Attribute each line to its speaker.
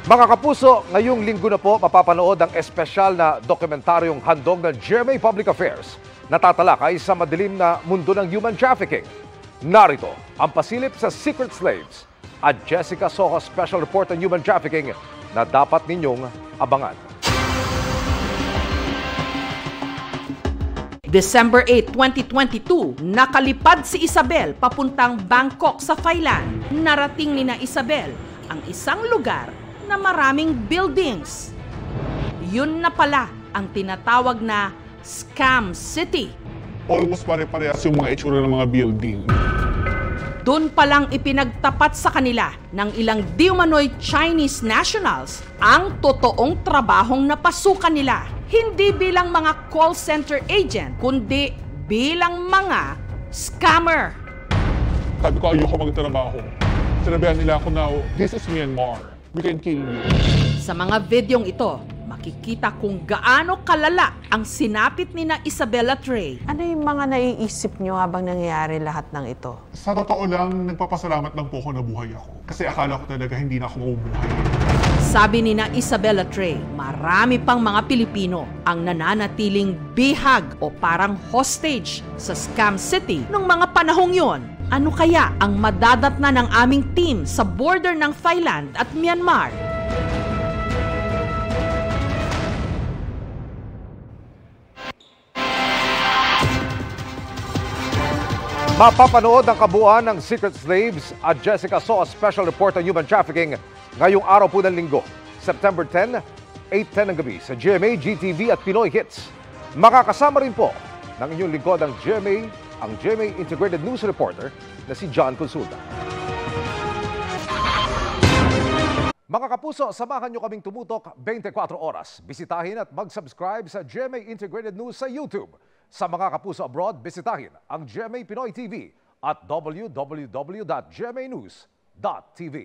Speaker 1: Mga kapuso, ngayong linggo na po mapapanood ang espesyal na dokumentaryong handog ng GMA Public Affairs na tatalakay sa madilim na mundo ng human trafficking. Narito ang pasilip sa Secret Slaves at Jessica Soho Special Report on Human Trafficking na dapat ninyong abangan.
Speaker 2: December 8, 2022, nakalipad si Isabel papuntang Bangkok sa Thailand. Narating ni na Isabel ang isang lugar na maraming buildings. Yun na pala ang tinatawag na Scam City.
Speaker 3: Almost pare-parehas yung mga itsura ng mga building.
Speaker 2: Doon palang ipinagtapat sa kanila ng ilang di umano'y Chinese nationals ang totoong trabahong napasukan nila. Hindi bilang mga call center agent, kundi bilang mga scammer.
Speaker 3: Sabi ko, ayoko magtrabaho. Sinabihan nila ako na, this is Myanmar. We can kill you.
Speaker 2: Sa mga videong ito, makikita kung gaano kalala ang sinapit ni na Isabella Trey.
Speaker 4: Ano yung mga naiisip nyo habang nangyayari lahat ng ito?
Speaker 3: Sa totoo lang, nagpapasalamat lang po ako na buhay ako. Kasi akala ko talaga hindi na ako mabubuhay.
Speaker 2: Sabi ni na Isabella Trey, marami pang mga Pilipino ang nananatiling bihag o parang hostage sa Scam City noong mga panahong yon. Ano kaya ang madadatnan ng aming team sa border ng Thailand at Myanmar?
Speaker 1: Mapapanood ang kabuuan ng Secret Slaves at Jessica Soho Special Report on Human Trafficking ngayong araw po ng linggo, September 10, 8:10 ng gabi sa GMA, GTV at Pinoy Hits. Makakasama rin po ng inyong lingkod ang GMA Integrated News Reporter na si John Consulta. Mga kapuso, samahan nyo kaming tumutok 24 oras. Bisitahin at mag-subscribe sa GMA Integrated News sa YouTube. Sa mga kapuso abroad, bisitahin ang GMA Pinoy TV at www.gmanews.tv.